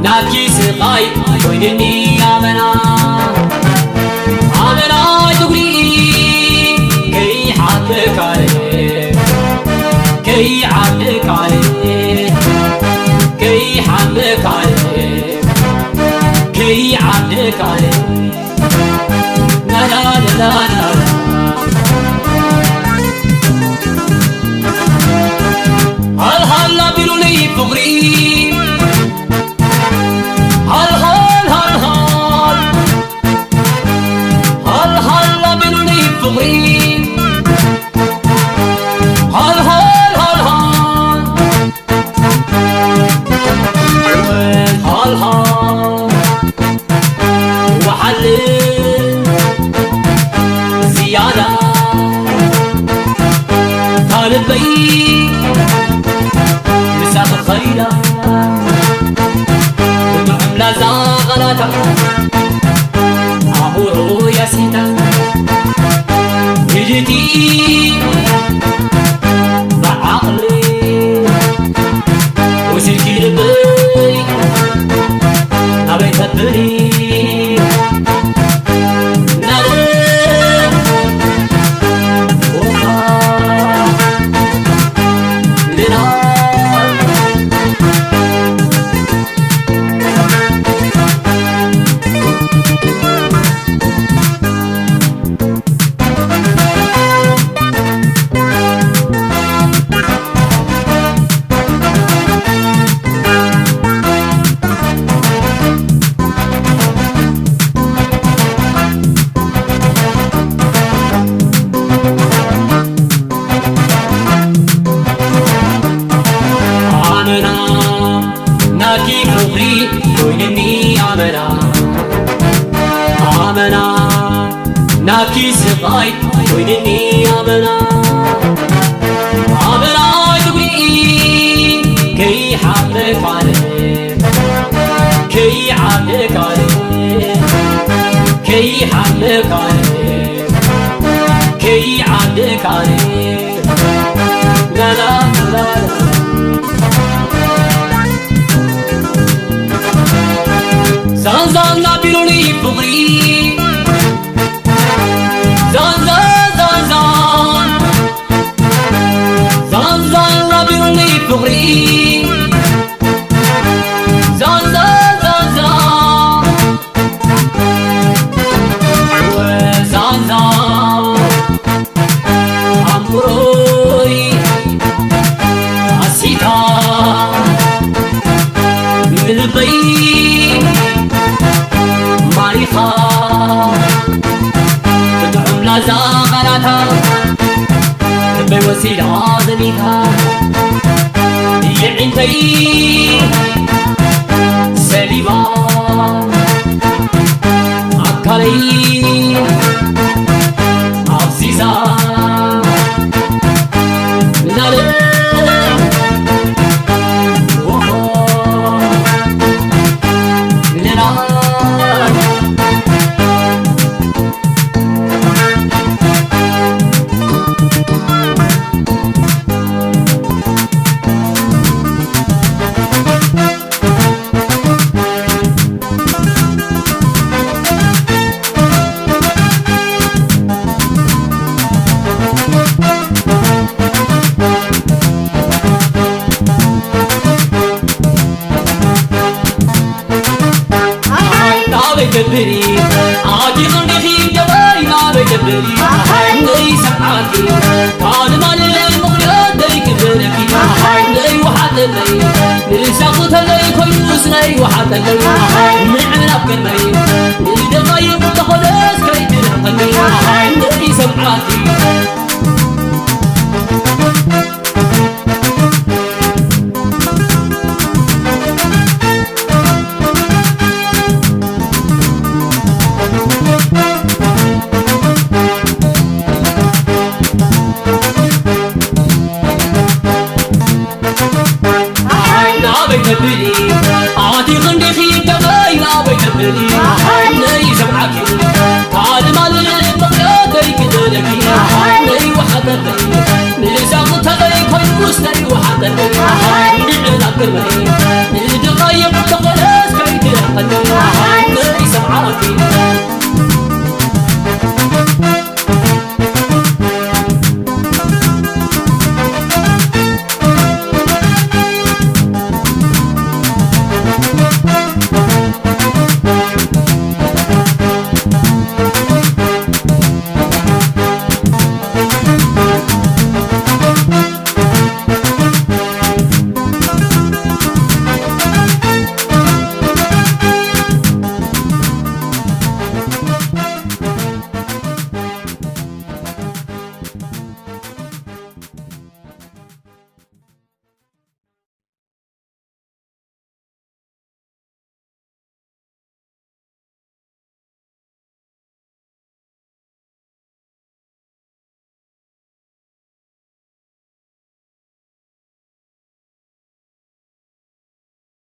ناكي سقاي ويني آمنا تقولي كي حدك عليه كي حدك عليه كي حدك عليه كي حدك عليه لا لا لا لا هلا بيرولي فقري هلا بيرولي فقري هل وحل زيادة طالبي مسافر خيرا ودعم لازا غلاتا عبورو يا سيتا هجتي بعقلي وسلكي لبي نبيت الدري ناكي فقري ويني آمنا ناكي سقاي ويني آمنا تقولي كي حدك عليه كي حدك عليه كي حدك عليه كي حدك عليه لا لا لا زان لا بيرولي فقري زان لا بيرولي فقري زان عمروي عسيتا من البيت ماريخا بدعم لازا غلاتا تبي وسيلة ذنيها يعنتي سليمة عكالي عزيزة لا لا جبري عادي غندي جباي ما بجبري لي سمعاتي قال ما للمغرب ديك بركي لي وحد لي لسقط لي كويس لي وحد لي معنا بكرمي لي دغايب تخلص كي تنقلي لي سمعاتي كرمي